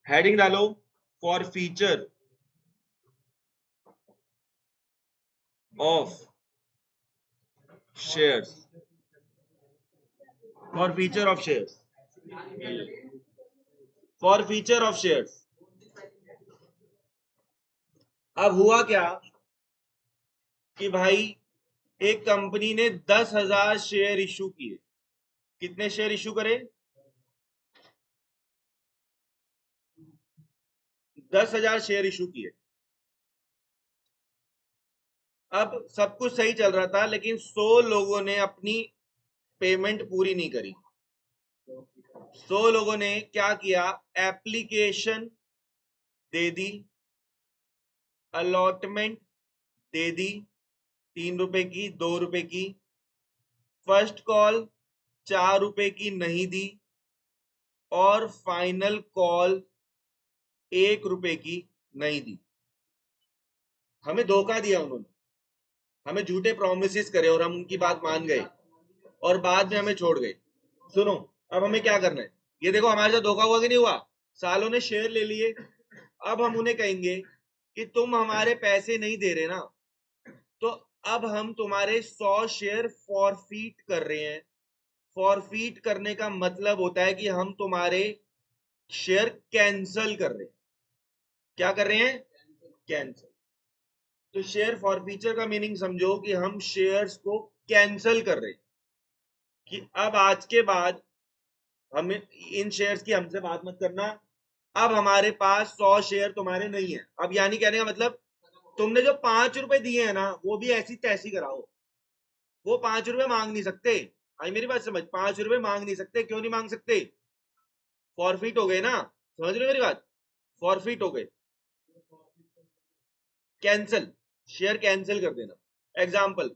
Heading डालो for feature of shares, for feature of shares, for feature of shares. अब हुआ क्या कि भाई एक कंपनी ने 10,000 शेयर इशू किए। कितने शेयर इशू करे? 10,000 शेयर इशू किए। अब सब कुछ सही चल रहा था, लेकिन 100 लोगों ने अपनी पेमेंट पूरी नहीं करी। 100 लोगों ने क्या किया? एप्लीकेशन दे दी, अलॉटमेंट दे दी, 3 रुपए की, 2 रुपए की, फर्स्ट कॉल 4 रुपए की नहीं दी, और फाइनल कॉल 1 रुपए की नहीं दी। हमें धोखा दिया उन्होंने, हमें झूठे प्रोमिस करे और हम उनकी बात मान गए और बाद में हमें छोड़ गए। सुनो, अब हमें क्या करना है? ये देखो हमारे साथ धोखा हुआ कि नहीं हुआ? सालों ने शेयर ले लिए। अब हम उन्हें कहेंगे कि तुम हमारे पैसे नहीं दे रहे ना, तो अब हम तुम्हारे 100 शेयर फॉरफीट कर रहे हैं। फॉरफीट करने का मतलब होता है कि हम तुम्हारे शेयर कैंसल कर रहे हैं। क्या कर रहे हैं? कैंसल। तो शेयर फॉरफीचर का मीनिंग समझो कि हम शेयर्स को कैंसल कर रहे हैं, कि अब आज के बाद हमें इन शेयर्स की हमसे बात मत करना। अब हमारे पास 100 शेयर तुम्हारे नहीं है। अब यानी कहने का मतलब, तुमने जो 5 रुपए दिए हैं ना, वो भी ऐसी तैसी कराओ। वो 5 रुपए मांग नहीं सकते। आई मेरी बात समझ? 5 रुपए मांग नहीं सकते। क्यों नहीं मांग सकते? फॉरफिट हो गए ना। समझ रहे हो मेरी बात? फॉरफिट हो गए। कैंसल, शेयर कैंसिल कर देना। एग्जाम्पल,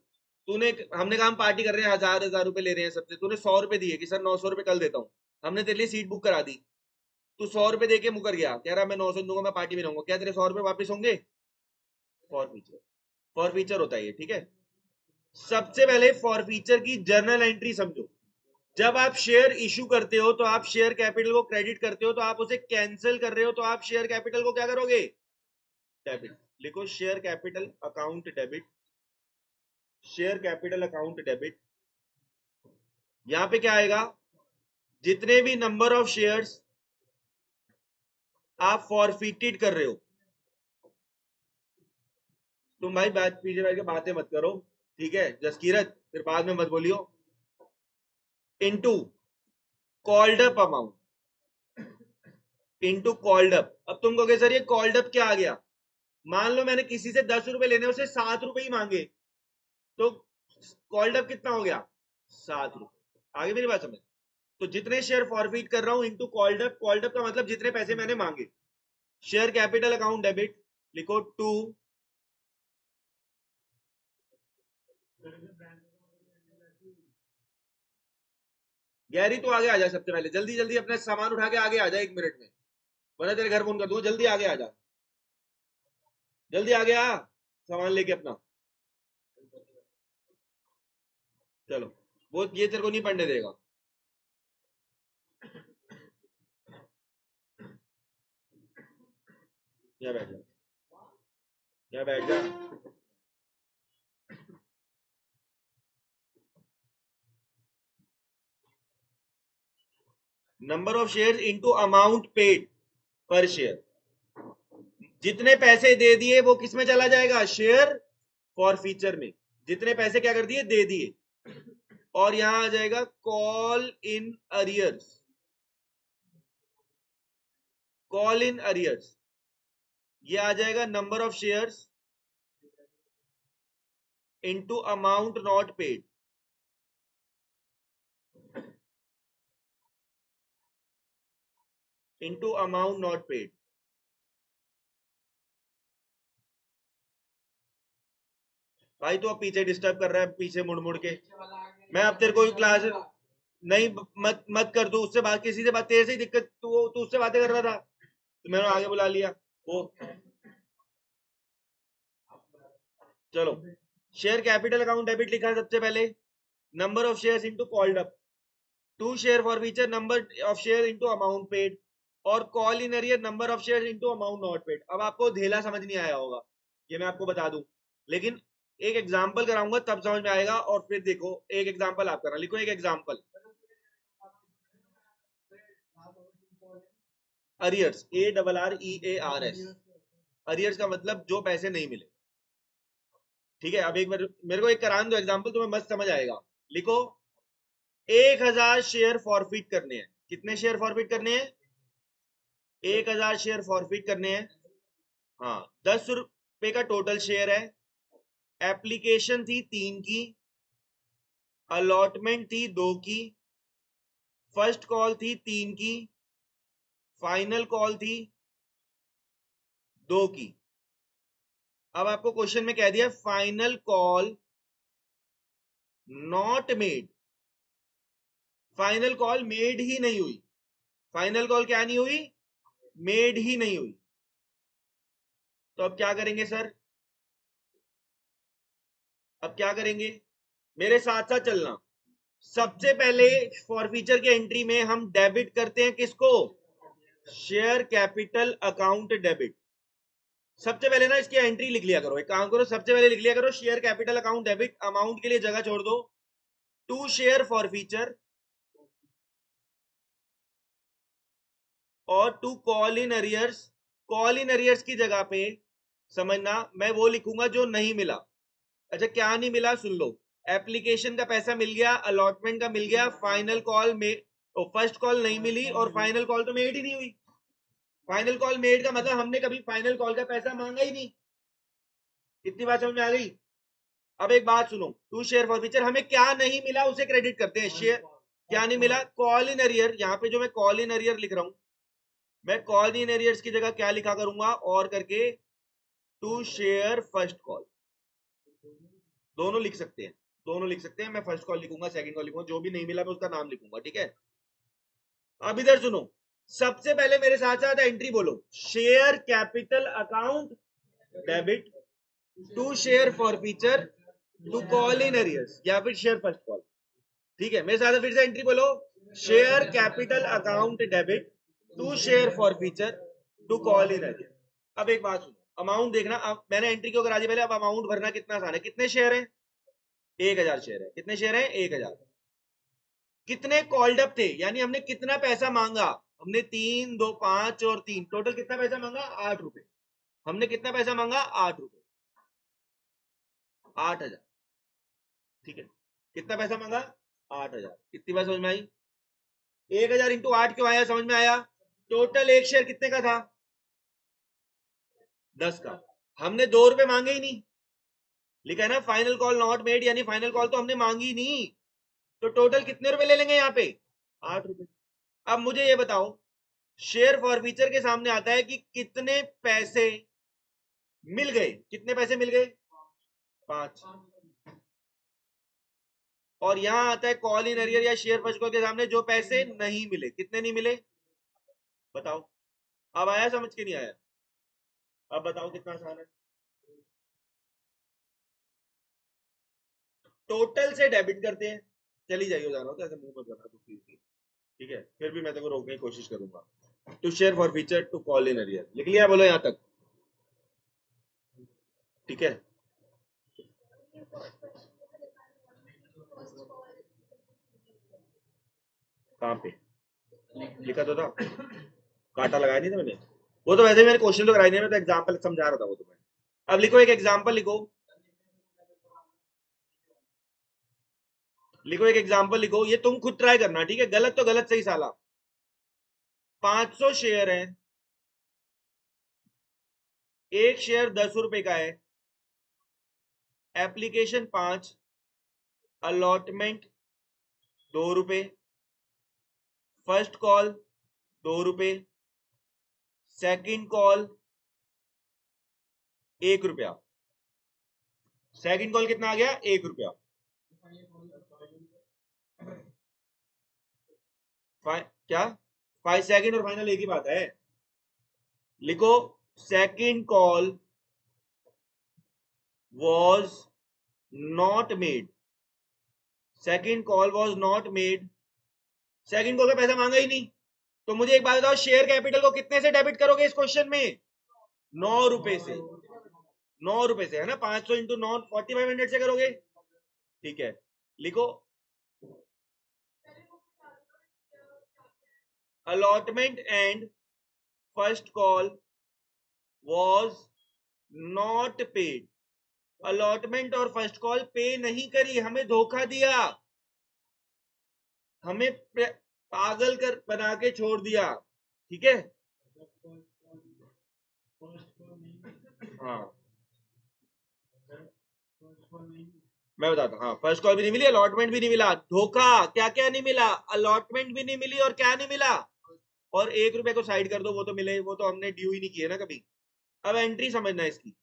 तूने, हमने कहा हम पार्टी कर रहे हैं, 1,000 रुपए ले रहे हैं सबसे, तूने 100 रुपए दिए कि सर 900 रुपए कल देता हूँ। हमने तेरे लिए सीट बुक करा दी। तू 100 रुपए देके मुकर गया, कह रहा मैं 900 दूंगा, मैं पार्टी में रहूंगा। क्या तेरे 100 रुपए वापस होंगे? फॉरफीचर, फॉरफीचर होता है ये, ठीक है। सबसे पहले फॉरफीचर की जर्नल एंट्री समझो। जब आप शेयर इशू करते हो तो आप शेयर कैपिटल को क्रेडिट करते हो, तो आप उसे कैंसिल कर रहे हो, तो आप शेयर कैपिटल को क्या करोगे? डेबिट। लिखो share capital account debit, share capital account debit. यहां पे क्या आएगा? जितने भी नंबर ऑफ शेयर्स आप फॉरफिटेड कर रहे हो, तुम भाई बात पीछे बैठ के बातें मत करो, ठीक है जसकीरत, फिर बाद में मत बोलियो। Into called up amount, into called up. अब तुम कहोगे सर ये कॉल्ड अप क्या आ गया? मान लो मैंने किसी से 10 रुपए लेने, उसे 7 रुपए ही मांगे, तो कॉल्ड अप कितना हो गया? 7 रुपए। आगे मेरी बात समझ? तो जितने शेयर फॉरफिट कर रहा हूं into called up, called up का मतलब जितने पैसे मैंने मांगे। शेयर कैपिटल अकाउंट डेबिट, लिखो टू, गैरी तो आगे आ जा, सबसे पहले जल्दी जल्दी अपना सामान उठा के आगे आ जा 1 मिनट में, वरना तेरे घर फोन कर दूंगा। जल्दी आगे आ जा, जल्दी आगे आ, सामान लेके अपना। चलो, वो ये तेरे को नहीं पढ़ने देगा। यहाँ बैठ जा, यहाँ बैठ जा। Number of share into amount paid पर शेयर। जितने पैसे दे दिए वो किस में चला जाएगा? शेयर फॉर फीचर में। जितने पैसे क्या कर दिए? दे दिए। और यहां आ जाएगा call in arrears, call in arrears. ये आ जाएगा number of shares into amount not paid, into amount not paid. भाई तू अब पीछे डिस्टर्ब कर रहा है, पीछे मुड़ मुड़ के। मैं अब तेरे को क्लास नहीं, मत मत कर, तू उससे बात, किसी से बात, तेरे से ही दिक्कत, तू उससे बातें कर रहा था तो मैंने आगे बुला लिया वो। चलो, शेयर कैपिटल अकाउंट डेबिट लिखा है सबसे पहले, number of shares into called up, to share forfeiture number of share into amount paid, और call in arrear number of share into amount not paid. अब आपको धेला समझ नहीं आया होगा, ये मैं आपको बता दूं, लेकिन एक एग्जांपल कराऊंगा तब समझ में आएगा। और फिर देखो, एक एग्जांपल आप करना, लिखो एक एग्जांपल। अरियर्स, ARREARS, अरियर्स का मतलब जो पैसे नहीं मिले। ठीक है, अब एक बार मेरे को एक करान दो एग्जांपल, तुम्हें मस्त समझ आएगा। लिखो, 1000 शेयर फॉरफिट करने हैं। कितने शेयर फॉरफिट करने हैं? 1000 शेयर फॉरफिट करने हैं। हाँ, 10 रुपए का टोटल शेयर है। एप्लीकेशन थी 3 की, अलॉटमेंट थी 2 की, फर्स्ट कॉल थी 3 की, फाइनल कॉल थी 2 की। अब आपको क्वेश्चन में कह दिया final call not made, final call made ही नहीं हुई। फाइनल कॉल क्या नहीं हुई? मेड ही नहीं हुई। तो अब क्या करेंगे सर? अब क्या करेंगे, मेरे साथ साथ चलना। सबसे पहले फॉरफीचर के एंट्री में हम डेबिट करते हैं किसको? Share capital account debit. सबसे पहले ना इसकी एंट्री लिख लिया करो, एक काम करो, सबसे पहले लिख लिया करो share capital account debit, amount के लिए जगह छोड़ दो, टू शेयर फॉरफीचर और to call in arrears. Call in arrears की जगह पे समझना मैं वो लिखूंगा जो नहीं मिला। अच्छा, क्या नहीं मिला सुन लो, एप्लीकेशन का पैसा मिल गया, अलॉटमेंट का मिल गया, फाइनल कॉल में फर्स्ट कॉल नहीं मिली, और फाइनल कॉल तो मेड ही नहीं हुई। फाइनल कॉल मेड का मतलब हमने कभी फाइनल कॉल का पैसा मांगा ही नहीं। इतनी बात समझ में आ गई? अब एक बात सुनो, टू शेयर फॉर फीचर, हमें क्या नहीं मिला उसे क्रेडिट करते हैं। शेयर क्या नहीं मिला? Call in arrear. यहाँ पे जो मैं कॉल इन अरियर लिख रहा हूं, मैं कॉल इन अरियर्स की जगह क्या लिखा करूंगा? और करके टू शेयर फर्स्ट कॉल, दोनों लिख सकते हैं, दोनों लिख सकते हैं। मैं फर्स्ट कॉल लिखूंगा, सेकंड कॉल लिखूंगा, जो भी नहीं मिला मैं उसका नाम लिखूंगा। ठीक है, अब इधर सुनो, सबसे पहले मेरे साथ साथ एंट्री बोलो, share capital account debit, to share forfeiture, to call in arrears, या फिर शेयर फर्स्ट कॉल। ठीक है, मेरे साथ फिर से एंट्री बोलो, share capital account debit, to share forfeiture, to call in arrear. अब एक बात सुनो, अमाउंट देखना, अब मैंने एंट्री क्यों करा दी पहले, अब अमाउंट भरना कितना आसान है। कितने शेयर है? 1000 शेयर है। कितने शेयर है? 1000। कितने कॉल्ड अप थे, यानी हमने कितना पैसा मांगा? हमने 3, 2, 5 और 3, टोटल कितना पैसा मांगा? 8 रुपए। हमने कितना पैसा मांगा? 8 रुपए, 8000। ठीक है, कितना पैसा मांगा? 8000। कितनी बात समझ में आई? 1000 इंटू 8 क्यों आया, समझ में आया? टोटल एक शेयर कितने का था? 10 का। हमने 2 रुपए मांगे ही नहीं, लिखा है ना फाइनल कॉल नॉट मेड, यानी फाइनल कॉल तो हमने मांगी नहीं। तो टोटल कितने रुपए ले लेंगे यहाँ पे? 8 रुपए। अब मुझे ये बताओ, शेयर फॉरफीचर के सामने आता है कि कितने पैसे मिल गए। कितने पैसे मिल गए? 5। और यहां आता है कॉल इन अरियर या शेयर फर्स्ट कॉल के सामने जो पैसे नहीं मिले। कितने नहीं मिले बताओ? अब आया समझ के? नहीं आया? अब बताओ कितना आसान है। टोटल से डेबिट करते हैं। चली जाइए, जा रहा हूँ तो ऐसे मुंह मत करना कुछ चीज की। ठीक है, फिर भी मैं तेरे को रोकने की कोशिश करूंगा। To share forfeiture, to call in arrear, लिख लिया? बोलो यहां तक ठीक है? कहाँ पे लिखा तो था? कांटा लगाया नहीं था मैंने? वो तो वैसे मैंने क्वेश्चन तो कराई नहीं, मैं तो एग्जांपल समझा रहा था वो तो मैं। अब लिखो एक एग्जांपल, लिखो, लिखो एक एग्जांपल लिखो, ये तुम खुद ट्राई करना। ठीक है, गलत तो गलत, सही साला। 500 शेयर है, एक शेयर 10 रुपए का है, एप्लीकेशन 5, अलॉटमेंट 2 रुपए, फर्स्ट कॉल 2 रुपए, सेकंड कॉल 1 रुपया, सेकंड कॉल कितना आ गया? 1 रुपया। क्या 5 सेकंड और फाइनल एक ही बात है? लिखो second call was not made, second call was not made, second call का पैसा मांगा ही नहीं। तो मुझे एक बात बताओ, शेयर कैपिटल को कितने से डेबिट करोगे इस क्वेश्चन में? 9 रुपए से। 9 रुपए से है ना, 500 इंटू 9 4500 से करोगे। ठीक है, लिखो allotment and first call was not paid। Allotment और फर्स्ट कॉल पे नहीं करी, हमें धोखा दिया, हमें पागल कर बना के छोड़ दिया। ठीक है, हाँ मैं बताता हूँ। हाँ, फर्स्ट कॉल भी नहीं मिली, अलॉटमेंट भी नहीं मिला, धोखा। क्या क्या नहीं मिला? अलॉटमेंट भी नहीं मिली और क्या नहीं मिला? और 1 रुपए को साइड कर दो, वो तो मिले, वो तो हमने ड्यू ही नहीं किए ना कभी। अब एंट्री समझना है इसकी।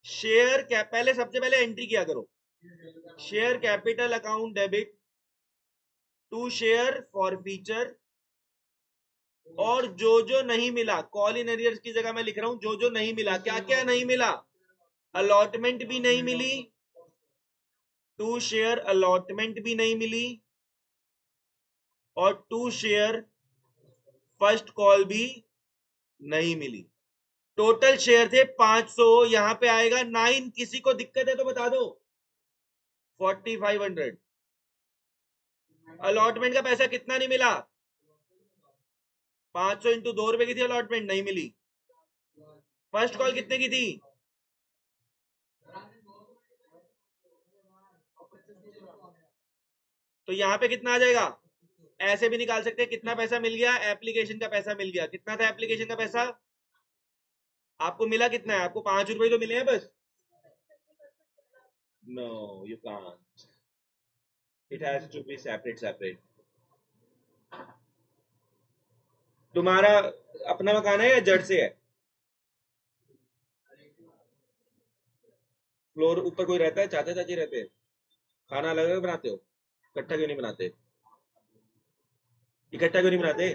शेयर कैप, पहले सबसे पहले एंट्री किया करो, share capital account debit to share forfeiture. और जो जो नहीं मिला, कॉल इन एरियर्स की जगह मैं लिख रहा हूं जो जो नहीं मिला। क्या क्या नहीं मिला? अलॉटमेंट भी नहीं मिली, टू शेयर अलॉटमेंट भी नहीं मिली, और टू शेयर फर्स्ट कॉल भी नहीं मिली। टोटल शेयर थे 500, यहां पे आएगा 9। किसी को दिक्कत है तो बता दो। 4500। अलॉटमेंट का पैसा कितना नहीं मिला? 500 इंटू 2 रुपए की थी अलॉटमेंट, नहीं मिली। फर्स्ट कॉल कितने की थी? तो यहां पे कितना आ जाएगा? ऐसे भी निकाल सकते हैं, कितना पैसा मिल गया? एप्लीकेशन का पैसा मिल गया। कितना था एप्लीकेशन का पैसा? आपको मिला कितना है? आपको 5 रुपए तो मिले हैं बस। No, you can't, it has to be separate. तुम्हारा अपना मकान है या जड़ से है? फ्लोर ऊपर कोई रहता है? चाचा चाची रहते हैं? खाना अलग अलग बनाते हो? इकट्ठा क्यों नहीं बनाते? इकट्ठा क्यों नहीं बनाते?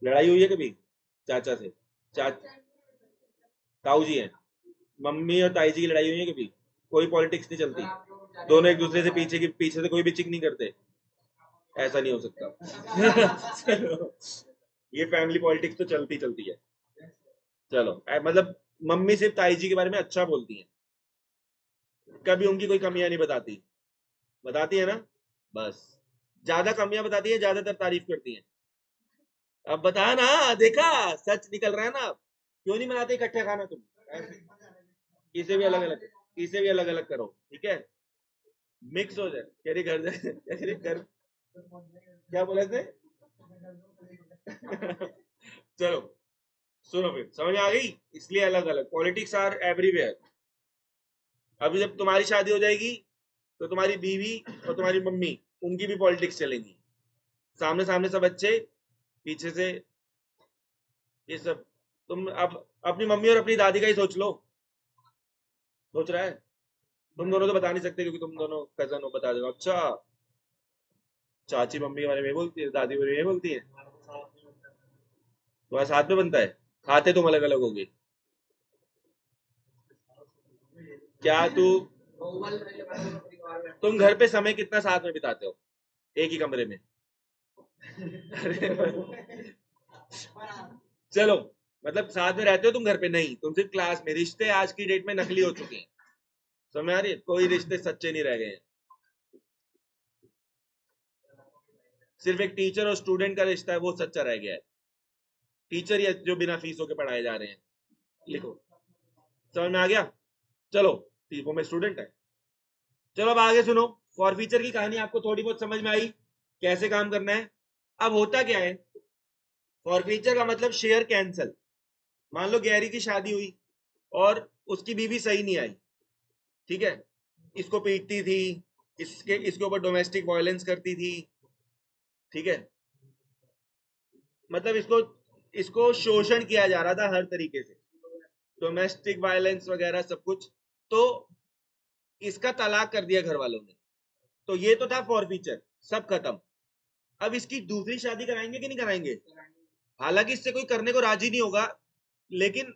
लड़ाई हुई है कभी चाचा से? चा ताऊ जी हैं, मम्मी और ताई जी की लड़ाई हुई है कभी? कोई पॉलिटिक्स नहीं चलती? दोनों एक दूसरे से पीछे से कोई भी चिक नहीं करते? ऐसा नहीं हो सकता। चलो, ये फैमिली पॉलिटिक्स तो चलती चलती है। चलो, मतलब मम्मी सिर्फ ताई जी के बारे में अच्छा बोलती हैं, कभी उनकी कोई कमियां नहीं बताती। बताती है ना? बस, ज्यादा कमियां बताती है, ज्यादातर तारीफ करती हैं। अब बता ना, देखा सच निकल रहा है ना? क्यों नहीं बनाते इकट्ठे खाना तुम? इसे भी अलग अलग, इसे भी अलग अलग करो, ठीक है, मिक्स हो जाए। कह रही घर जाए, कह रही घर, क्या बोला इसने? चलो सुनो, फिर समझ आ गई? इसलिए अलग अलग, पॉलिटिक्स आर एवरीवेयर। अभी जब तुम्हारी शादी हो जाएगी तो तुम्हारी बीवी और तुम्हारी मम्मी, उनकी भी पॉलिटिक्स चलेंगी। सामने सामने सब अच्छे, पीछे से ये सब। तुम अब अपनी मम्मी और अपनी दादी का ही सोच लो। सोच रहा है? तुम दोनों तो बता नहीं सकते क्योंकि तुम दोनों कजन हो, बता दो। अच्छा, चाची मम्मी के बारे में बोलती है, दादी बारे में बोलती है, तुम्हारे साथ में बनता है, खाते तुम अलग अलग होगे। क्या तुम घर पे समय कितना साथ में बिताते हो एक ही कमरे में? चलो, मतलब साथ में रहते हो तुम घर पे नहीं, तुम सिर्फ क्लास में। रिश्ते आज की डेट में नकली हो चुके हैं, समझ आ रही है? कोई रिश्ते सच्चे नहीं रह गए हैं। सिर्फ एक टीचर और स्टूडेंट का रिश्ता है, वो सच्चा रह गया है। टीचर या जो बिना फीसों के पढ़ाए जा रहे हैं। लिखो, समझ में आ गया? चलो, वो में स्टूडेंट है। चलो अब आगे सुनो। फॉर फीचर की कहानी आपको थोड़ी बहुत समझ में आई, कैसे काम करना है। अब होता क्या है, फॉर फीचर का मतलब शेयर कैंसल। मान लो गैरी की शादी हुई और उसकी बीवी सही नहीं आई, ठीक है, इसको पीटती थी, इसके ऊपर डोमेस्टिक वायलेंस करती थी, ठीक है, मतलब इसको इसको शोषण किया जा रहा था हर तरीके से, डोमेस्टिक वायलेंस वगैरह सब कुछ। तो इसका तलाक कर दिया घर वालों ने, तो ये तो था फॉरफीचर, सब खत्म। अब इसकी दूसरी शादी कराएंगे कि नहीं कराएंगे? हालांकि इससे कोई करने को राजी नहीं होगा, लेकिन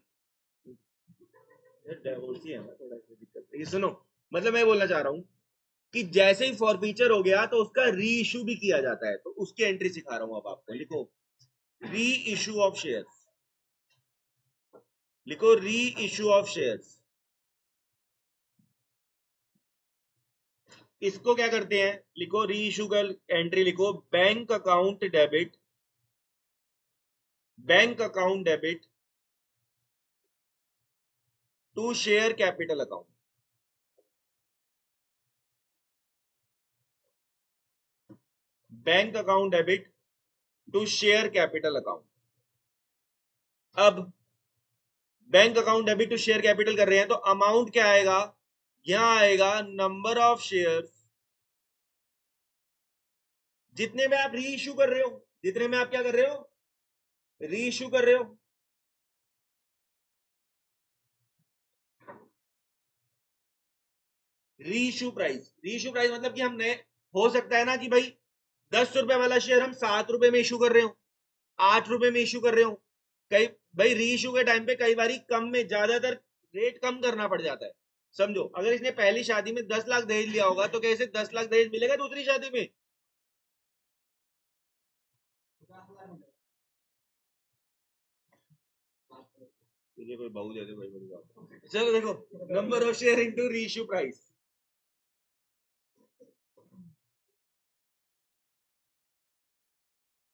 डाइवोर्स ही है ना, थोड़ा सा दिक्कत है। ये सुनो, मतलब मैं बोलना चाह रहा हूं कि जैसे ही फॉरफीचर हो गया तो उसका री इशू भी किया जाता है, तो उसकी एंट्री सिखा रहा हूं अब आपको। लिखो री इशू ऑफ शेयर्स, लिखो री इशू ऑफ शेयर्स। इसको क्या करते हैं, लिखो री इशू का एंट्री लिखो, bank account debit, bank account debit to share capital account. Bank account debit to share capital account. अब bank account debit to share capital कर रहे हैं, तो अमाउंट क्या आएगा, यहां आएगा नंबर ऑफ शेयर्स जितने में आप री इशू कर रहे हो, जितने में आप क्या कर रहे हो, री इशू कर रहे हो। री इशू प्राइस, री इशू प्राइस मतलब कि हमने, हो सकता है ना कि भाई 10 रुपए वाला शेयर हम 7 रुपए में इशू कर रहे हो, 8 रुपए में इशू कर रहे हो। कई भाई री इशू के टाइम पे कई बारी कम में, ज्यादातर रेट कम करना पड़ जाता है। समझो, अगर इसने पहली शादी में 10 लाख दहेज लिया होगा, तो कैसे 10 लाख दहेज मिलेगा दूसरी शादी में? तुझे कोई बहू दे दे भाई, बड़ी बात। चलो देखो, नंबर ऑफ शेयर इनटू री इशू प्राइस।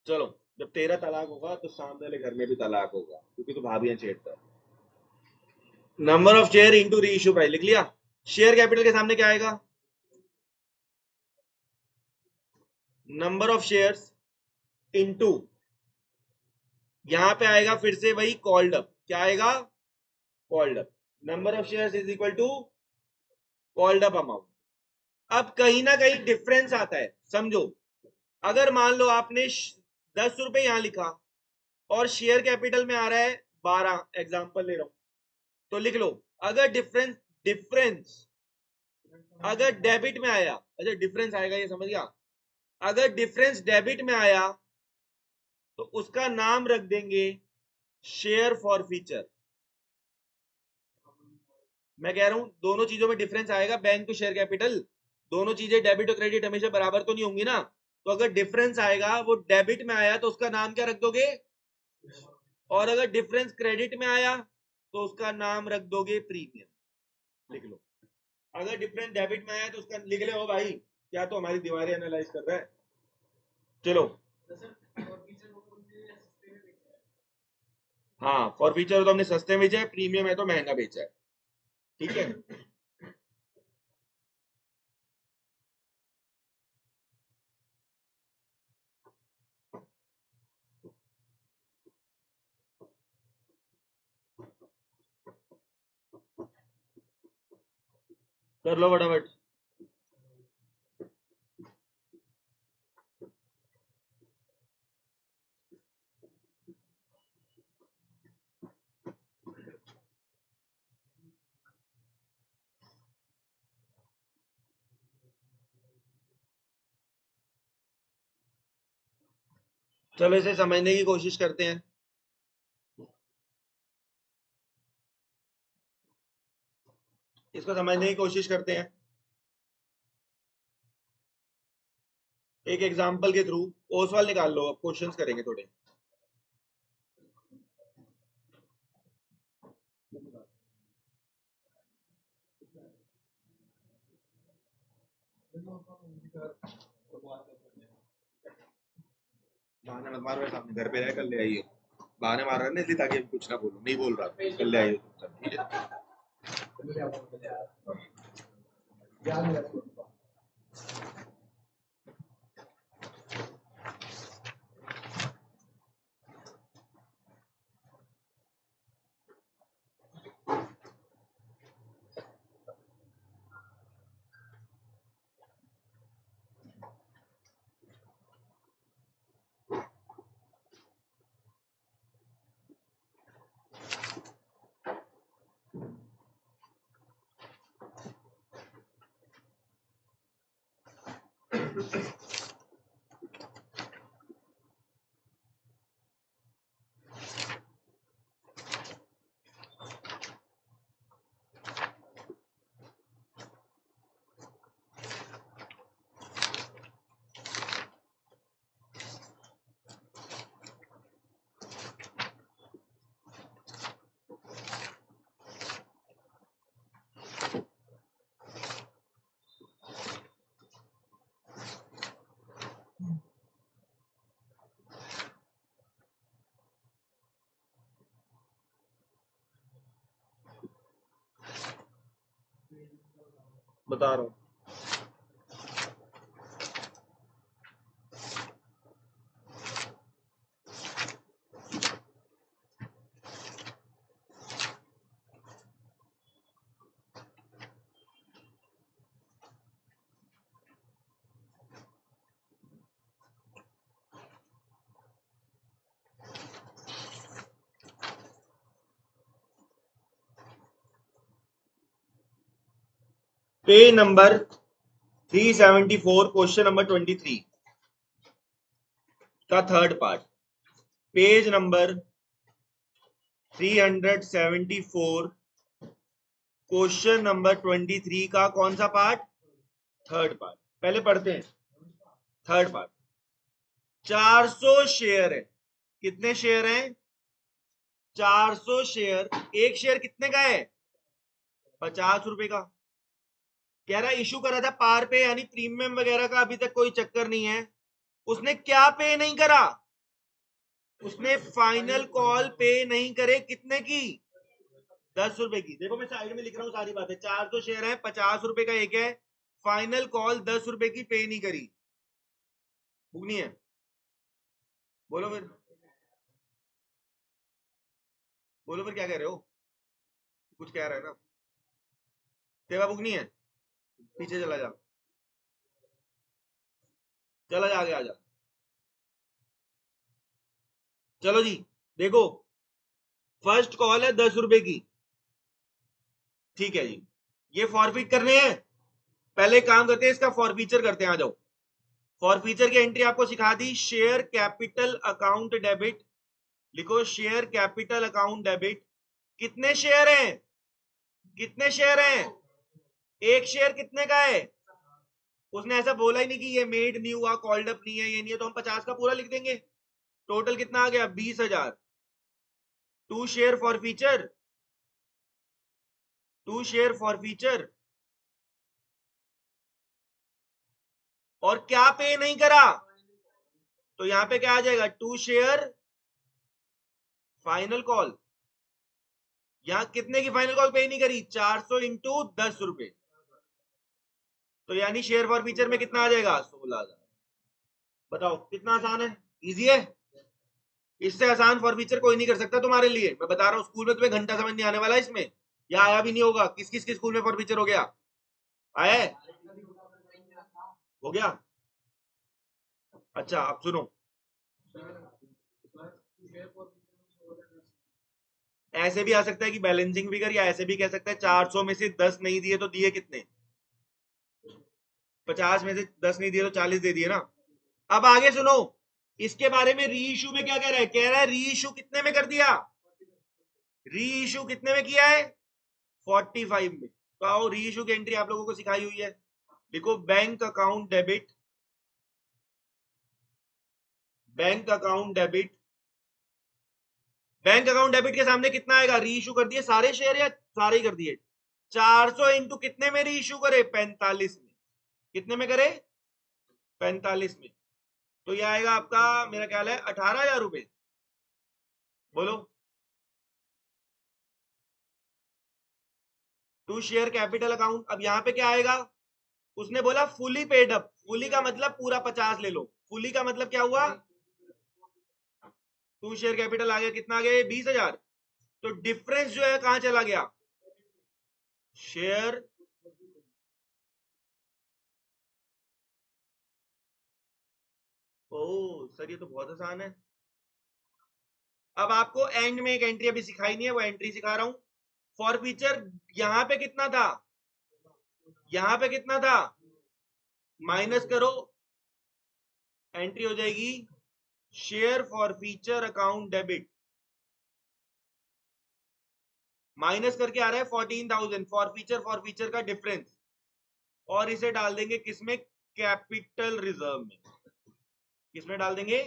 चलो, जब तेरा तलाक होगा तो सामने वाले घर में भी तलाक होगा, क्योंकि तू भाभियां छेड़ता है। नंबर ऑफ शेयर इंटू री इशू प्राइस लिख लिया। शेयर कैपिटल के सामने क्या आएगा, नंबर ऑफ शेयर्स इंटू, यहां पे आएगा फिर से वही कॉल्ड अप, क्या आएगा, called up. Number of shares is equal to called up amount. अब कहीं ना कहीं डिफरेंस आता है, समझो। अगर मान लो आपने 10 रुपए यहां लिखा और शेयर कैपिटल में आ रहा है 12, एग्जाम्पल ले रहा हूं, तो लिख लो। अगर डिफरेंस, डिफरेंस अगर डेबिट में आया, अच्छा डिफरेंस आएगा ये समझ गया, अगर डिफरेंस डेबिट में आया तो उसका नाम रख देंगे शेयर फॉर फीचर। मैं कह रहा हूं दोनों चीजों में डिफरेंस आएगा, बैंक टू शेयर कैपिटल, दोनों चीजें डेबिट और क्रेडिट हमेशा बराबर तो नहीं होंगी ना। तो अगर डिफरेंस आएगा, वो डेबिट में आया, तो उसका नाम क्या रख दोगे, और अगर डिफरेंस क्रेडिट में आया तो उसका नाम रख दोगे प्रीमियम। लिख लो, अगर डिफरेंस डेबिट में आया तो उसका लिख ले। हो भाई, क्या तो हमारी दीवारें एनालाइज कर रहा है। चलो, हाँ फॉर फीचर तो हमने सस्ते में बेचा है, प्रीमियम है तो महंगा बेचा है, ठीक है। कर लो फटाफट। चलो इसे समझने की कोशिश करते हैं। इसको समझने की कोशिश करते हैं एक एग्जाम्पल के थ्रू। ओसवाल निकाल लो, अब क्वेश्चंस करेंगे थोड़े। बहाने मत मारो, सामने घर पे रह, कल ले आइए। बहाने मार रहे हैं ना इसलिए, ताकि कुछ ना बोलो, नहीं बोल रहा, कल ले आइए, ठीक है। बता रहा हूं। पेज नंबर 374 क्वेश्चन नंबर 23 का third part. Page number 374 question number 23 का कौन सा पार्ट? Third part. पहले पढ़ते हैं थर्ड पार्ट। 400 शेयर है। कितने शेयर हैं? 400 शेयर। एक शेयर कितने का है? 50 रुपए का। कह रहा इशू करा था पार पे, यानी प्रीमियम वगैरह का अभी तक कोई चक्कर नहीं है। उसने क्या पे नहीं करा? उसने फाइनल कॉल पे नहीं करे। कितने की? 10 रुपए की। देखो मैं साइड में लिख रहा हूं सारी बातें। 400 शेयर है, 50 रुपए का एक है, फाइनल कॉल 10 रुपए की पे नहीं करी। भुगनी है? बोलो फिर, बोलो फिर क्या कह रहे हो? कुछ कह रहा है ना? तेरा भुगनी है? पीछे चला जा, चला जा, आगे आ जा। चलो जी देखो, फर्स्ट कॉल है 10 रुपए की। ठीक है जी, ये फॉरफिट करने हैं। पहले काम करते हैं, इसका फॉरफीचर करते हैं। आ जाओ। फॉरफीचर की एंट्री आपको सिखा दी। Share capital account debit. लिखो शेयर कैपिटल अकाउंट डेबिट। कितने शेयर हैं? कितने शेयर हैं? एक शेयर कितने का है? उसने ऐसा बोला ही नहीं कि ये मेड नहीं हुआ, कॉल्ड अप नहीं है, ये नहीं है, तो हम 50 का पूरा लिख देंगे। टोटल कितना आ गया? 20,000। To share forfeiture, to share forfeiture. और क्या पे नहीं करा? तो यहां पे क्या आ जाएगा? To share final call. यहां कितने की फाइनल कॉल पे नहीं करी? 400 इंटू 10 रुपए। तो यानी शेयर फॉर फीचर में कितना आ जाएगा? 16,000। बताओ कितना आसान है, इजी है। इससे आसान फॉर फीचर कोई नहीं कर सकता तुम्हारे लिए। मैं बता रहा हूँ, स्कूल में तुम्हें घंटा समझ नहीं आने वाला इसमें, या आया भी नहीं होगा। किस किस के स्कूल में फॉर फीचर हो गया? आया है? हो गया? अच्छा अब सुनो, ऐसे भी आ सकता है कि बैलेंसिंग फिगर, या ऐसे भी कह सकता है 400 में से 10 नहीं दिए तो दिए कितने? 50 में से 10 नहीं दिए तो 40 दे दिए ना। अब आगे सुनो, इसके बारे में री इशू में क्या कह रहा है? कह रहा है री इशू कितने में कर दिया? री इशू कितने में किया है? 45 में। तो आओ, री इशू की एंट्री आप लोगों को सिखाई हुई है। देखो bank account debit, bank account debit. Bank account debit के सामने कितना आएगा? री इशू कर दिए सारे शेयर या सारे ही कर दिए? 400 इंटू कितने में री इशू करे? 45 में। कितने में करे? 45 में। तो यह आएगा आपका, मेरा ख्याल है 18,000 रुपए। बोलो। To share capital account. अब यहां पे क्या आएगा? उसने बोला फुली पेड अप। फुली का मतलब पूरा 50 ले लो। फुली का मतलब क्या हुआ? टू शेयर कैपिटल आ गया, कितना आ गया? 20,000। तो डिफरेंस जो है कहां चला गया? शेयर। ओ सर, ये तो बहुत आसान है। अब आपको एंड में एक एंट्री अभी सिखाई नहीं है, वो एंट्री सिखा रहा हूं। फॉर फीचर यहां पे कितना था? यहां पे कितना था? माइनस करो एंट्री हो जाएगी share for feature account debit, minus करके आ रहा है 14,000 फॉर फीचर का डिफरेंस, और इसे डाल देंगे किसमें, कैपिटल रिजर्व में। किसमें डाल देंगे,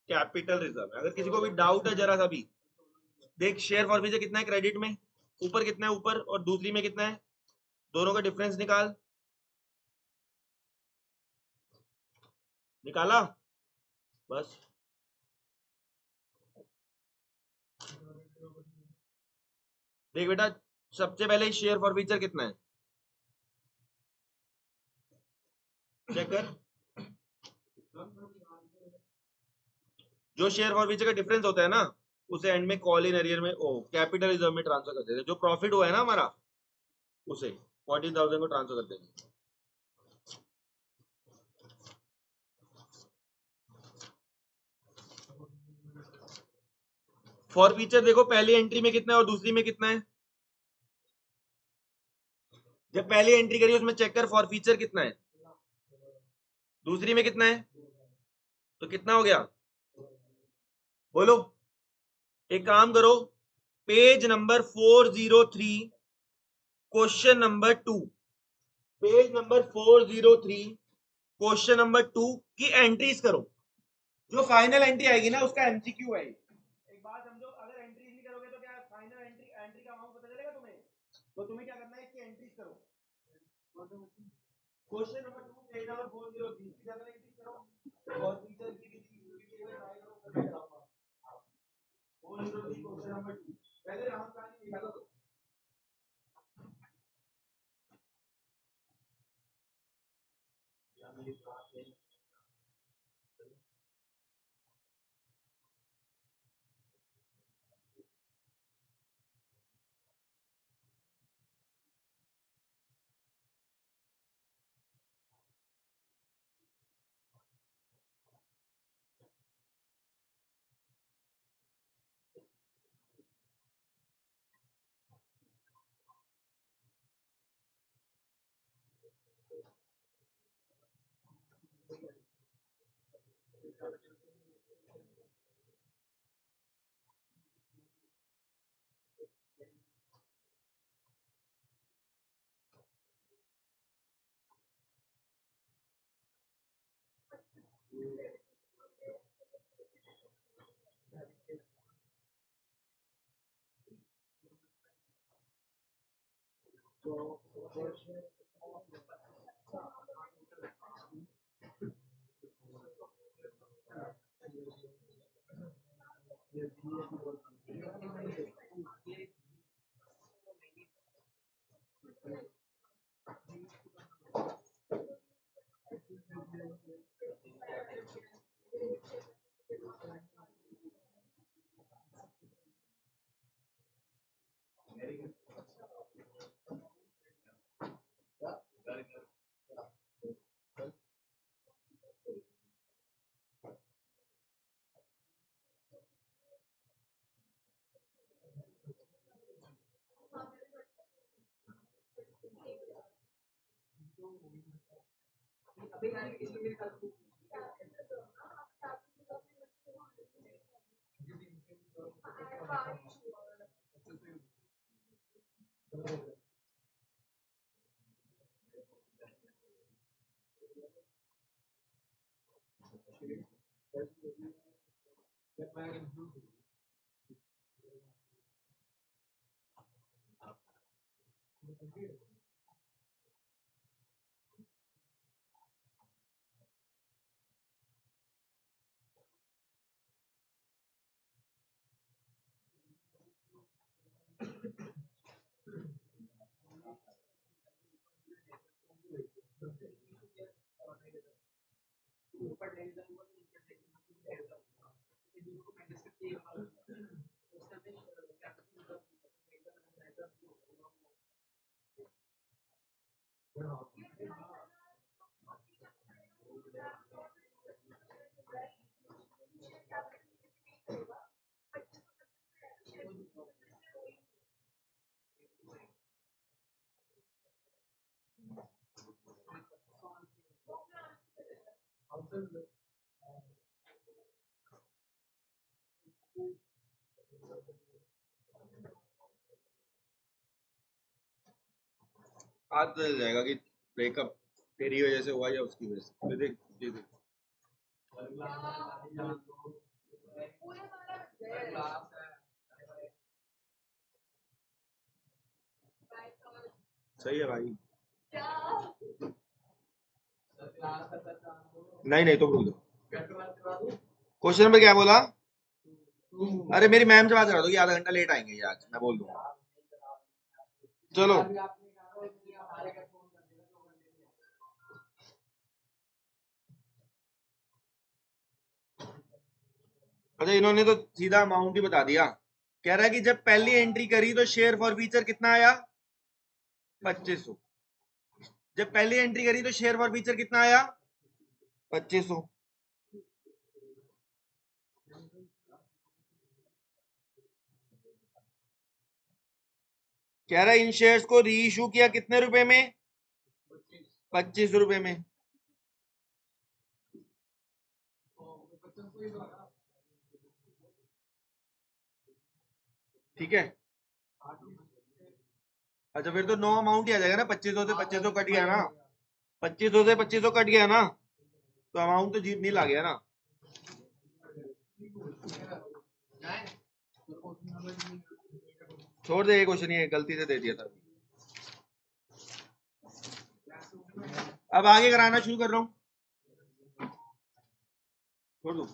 कैपिटल रिजर्व में। अगर किसी को भी डाउट है जरा सा भी, देख शेयर फॉर फीचर कितना है क्रेडिट में, ऊपर कितना है ऊपर, और दूसरी में कितना है, दोनों का डिफरेंस निकाल। निकाला, बस। देख बेटा, सबसे पहले शेयर फॉर फीचर कितना है, चेक कर। जो शेयर फॉर फीचर का डिफरेंस होता है ना, उसे एंड में कॉल इन एरियर में, ओ कैपिटल रिजर्व में ट्रांसफर कर देते हैं। जो प्रॉफिट हुआ है ना हमारा, उसे 14,000 को ट्रांसफर कर देंगे। फॉर फीचर देखो पहली एंट्री में कितना है और दूसरी में कितना है। जब पहली एंट्री करी उसमें चेक कर फॉर फीचर कितना है, दूसरी में कितना है, तो कितना हो गया, बोलो। एक काम करो, page number 403, question number 2, page number 403, question number 2 की एंट्रीज करो। जो फाइनल एंट्री आएगी ना उसका एमसीक्यू है। एक बात समझो, अगर एंट्रीज नहीं करोगे तो क्या फाइनल एंट्री एंट्री का अमाउंट पता चलेगा तुम्हें, तो तुम्हें क्या करना है, इसकी एंट्रीज करो। क्वेश्चन नंबर 2 पेज नंबर 403 की ज्यादा एंट्रीज करो, और फीचर की भी ट्राई करो, फिर मैं कराऊंगा। 403 क्वेश्चन नंबर 2, पहले राउंड प्लानिंग निकालो। आज तो चल जाएगा कि ब्रेकअप तेरी वजह से हुआ या उसकी वजह से। दे देख दे देख। सही है भाई। नहीं नहीं तो बोल दो। क्वेश्चन नंबर क्या बोला? अरे मेरी मैम से बात करा दो कि आधा घंटा लेट आएंगे ये आज, मैं बोल दूंगा। चलो अच्छा, इन्होंने तो सीधा अमाउंट ही बता दिया। कह रहा है कि जब पहली एंट्री करी तो शेयर फॉर फीचर कितना आया? 2500। जब पहली एंट्री करी तो शेयर फॉर फीचर कितना आया? 2500। कह रहा है इन शेयर्स को री इशू किया कितने रुपए में? 25 रुपए में। ठीक है। अच्छा फिर तो नो अमाउंट ही आ जाएगा ना, 2500 से 2500 कट गया ना, 2500 से 2500 कट गया ना, तो अमाउंट तो जीत नील आ गया ना। छोड़ दे, ये क्वेश्चन ये गलती से दे दिया था। अब आगे कराना शुरू कर रहा हूँ, छोड़ दो।